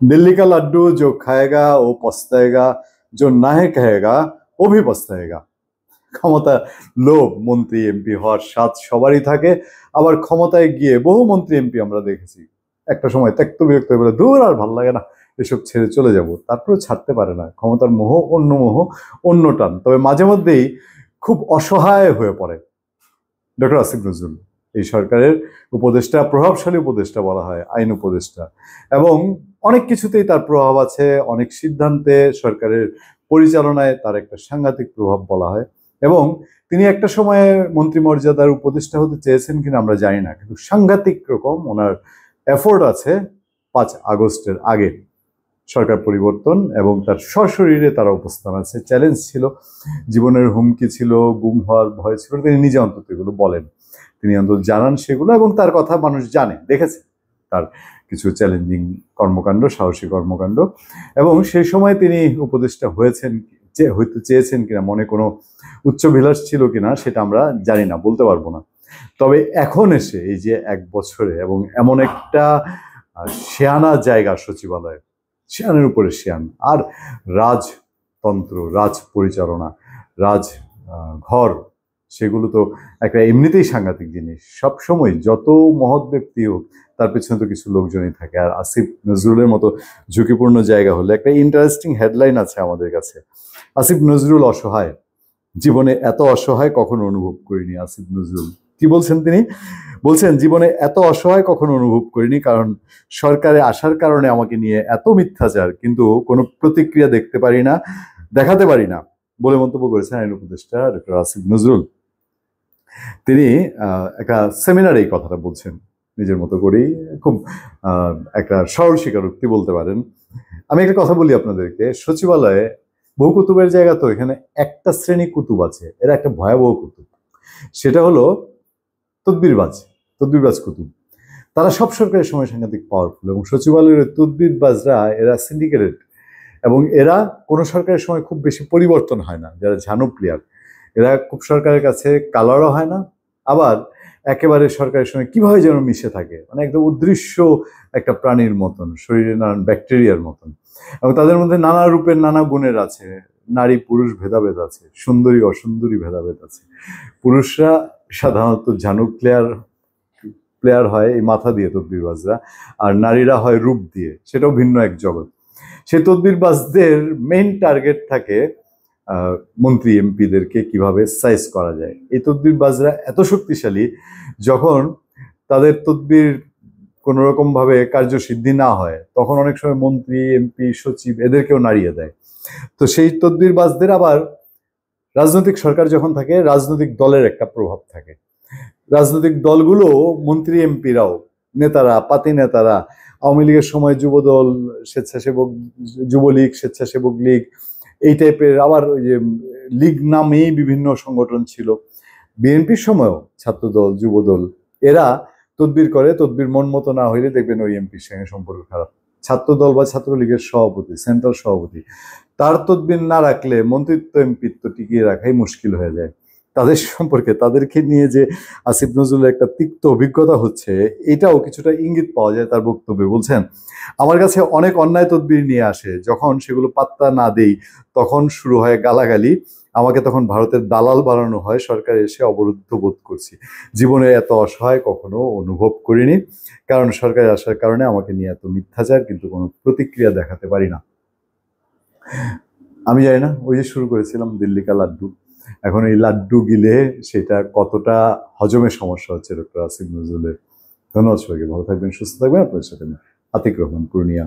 दिल्ली का लड्डू जो खाएगा वो पछताएगा, जो नहीं कहेगा ও ভি পস্তায়েগা। ক্ষমতা লোভ মন্ত্রী এমপি হওয়ার স্বাদ সবারই থাকে, আবার ক্ষমতায় গিয়ে বহু মন্ত্রী এমপি আমরা দেখেছি একটা সময় ত্যক্ত বিরক্ত হয়ে বলে দূর আর ভালো লাগে না, এসব ছেড়ে চলে যাব, তারপরেও ছাড়তে পারে না। ক্ষমতার মোহ অন্য টান। তবে মাঝে মধ্যেই খুব অসহায় হয়ে পড়ে ডক্টর আসিফ নজরুল। এই সরকারের উপদেষ্টা, প্রভাবশালী উপদেষ্টা বলা হয়, আইন উপদেষ্টা, এবং অনেক কিছুতেই তার প্রভাব আছে, অনেক সিদ্ধান্তে সরকারের পরিচালনায় তার একটা সাংঘাতিক প্রভাব বলা হয়। এবং তিনি একটা সময়ে মন্ত্রিমর্যাদার উপদেষ্টা হতে চেয়েছেন কিনা আমরা জানি না, কিন্তু সাংঘাতিক রকম ওনার এফোর্ট আছে 5 আগস্টের আগে সরকার পরিবর্তন, এবং তার সশরীরে তার অবস্থান আছে। চ্যালেঞ্জ ছিল, জীবনের হুমকি ছিল, গুম হওয়ার ভয় ছিল, তিনি নিজে অন্তত এগুলো বলেন, তিনি অন্তত জানান সেগুলো, এবং তার কথা মানুষ জানে, দেখেছে তার কিছু চ্যালেঞ্জিং কর্মকাণ্ড, সাহসী কর্মকাণ্ড। এবং সেই সময় তিনি উপদেষ্টা হয়েছেন, হইতে চেয়েছেন কিনা, মনে কোনো উচ্চভিলাষ ছিল কিনা সেটা আমরা জানি না, বলতে পারবো না। তবে এখন এসে এই যে 1 বছরে, এবং এমন একটা শেয়ানা জায়গা সচিবালয়, শেয়ানের উপরে শেয়ান, আর রাজতন্ত্র, রাজ পরিচালনা, রাজ ঘর, সেগুলো তো একটা এমনিতেই সাংঘাতিক জিনিস। সবসময় যত মহৎ ব্যক্তি হোক তার পেছনে তো কিছু লোকজনই থাকে। আর আসিফ নজরুলের মতো ঝুঁকিপূর্ণ জায়গা হলে, একটা ইন্টারেস্টিং হেডলাইন আছে আমাদের কাছে, আসিফ নজরুল অসহায়, জীবনে এত অসহায় কখনো অনুভব করিনি। আসিফ নজরুল কি বলছেন? তিনি বলছেন, জীবনে এত অসহায় কখনো অনুভব করিনি, কারণ সরকারে আসার কারণে আমাকে নিয়ে এত মিথ্যাচার, কিন্তু কোনো প্রতিক্রিয়া দেখাতে পারি না বলে মন্তব্য করেছেন আইন উপদেষ্টা ডক্টর আসিফ নজরুল। তিনি একটা সেমিনারে এই কথাটা বলছেন নিজের মতো করেই, খুব একটা সরল স্বীকারোক্তি বলতে পারেন। আমি একটা কথা বলি আপনাদেরকে, সচিবালয়ে বহু কুতুবের জায়গা, তো এখানে একটা শ্রেণী কুতুব আছে, এরা একটা ভয়াবহ কুতুব, সেটা হলো তদবিরবাজ কুতুব। তারা সব সরকারের সময় সাংঘাতিক পাওয়ারফুল, এবং সচিবালয়ের তদবিরবাজরা এরা সিন্ডিকেটেড, এবং এরা কোনো সরকারের সময় খুব বেশি পরিবর্তন হয় না, যারা ঝানু প্লেয়ার, এরা খুব সরকারের কাছে কালারও হয় না, আবার একেবারে সরকারের সঙ্গে কিভাবে যেন মিশে থাকে, মানে একদম অদৃশ্য একটা প্রাণীর মতন, শরীরে নানান ব্যাকটেরিয়ার মতন। এবং তাদের মধ্যে নানা রূপের নানা গুণের আছে, নারী পুরুষ ভেদাভেদ আছে, সুন্দরী অসুন্দরী ভেদাভেদ আছে। পুরুষরা সাধারণত ঝানু প্লেয়ার হয় এই মাথা দিয়ে তদবিরবাজরা, আর নারীরা হয় রূপ দিয়ে, সেটাও ভিন্ন এক জগৎ। সেই তদবিরবাজদের মেইন টার্গেট থাকে মন্ত্রী এমপিদেরকে কিভাবে সাইজ করা যায়। এই তদবিরবাজরা এত শক্তিশালী, যখন তাদের তদবির কোনো রকম ভাবে কার্যসিদ্ধি না হয়, তখন অনেক সময় মন্ত্রী এমপি সচিব এদেরকেও নাড়িয়ে দেয়। তো সেই তদবিরবাজদের আবার রাজনৈতিক সরকার যখন থাকে, রাজনৈতিক দলের একটা প্রভাব থাকে। রাজনৈতিক দলগুলো, মন্ত্রী এমপিরাও, নেতারা, পাতি নেতারা, আওয়ামী লীগের সময় যুবদল, যুবলীগ, স্বেচ্ছাসেবক লীগ, এই টাইপের, আবার ওই যে লীগ নামেই বিভিন্ন সংগঠন ছিল। বিএনপির সময়ও ছাত্রদল, যুবদল, এরা তদবির করে, তদবির মন মতো না হইলে দেখবেন ওই এমপির সঙ্গে সম্পর্ক খারাপ। ছাত্রদল বা ছাত্রলীগের সভাপতি, সেন্ট্রাল সভাপতি, তার তদবির না রাখলে মন্ত্রিত্ব এমপিত্ব টিকিয়ে রাখাই মুশকিল হয়ে যায়। তাদের সম্পর্কে, তাদেরকে নিয়ে যে আসিফ নজরুলের একটা তিক্ত অভিজ্ঞতা হচ্ছে, এটাও কিছুটা ইঙ্গিত পাওয়া যায় তার বক্তব্যে। বলছেন, আমার কাছে অনেক অন্যায় তদবির নিয়ে আসে, যখন সেগুলো পাত্তা না দেই তখন শুরু হয় গালাগালি, আমাকে তখন ভারতের দালাল বানানো হয়, সরকারে এসে অবরুদ্ধ বোধ করছি। জীবনে এত অসহায় কখনো অনুভব করিনি, কারণ সরকারে আসার কারণে আমাকে নিয়ে এত মিথ্যাচার, কিন্তু কোনো প্রতিক্রিয়া দেখাতে পারি না। আমি জানি না, ওই যে শুরু করেছিলাম দিল্লি কা লাড্ডু, এখন এই লাড্ডু গিলে সেটা কতটা হজমের সমস্যা হচ্ছে ডক্টর আসিফ নজরুলের। ধন্যবাদ সবাইকে, ভালো থাকবেন, সুস্থ থাকবেন। আপনার সাথে আতিক রহমান, পূর্ণিয়া।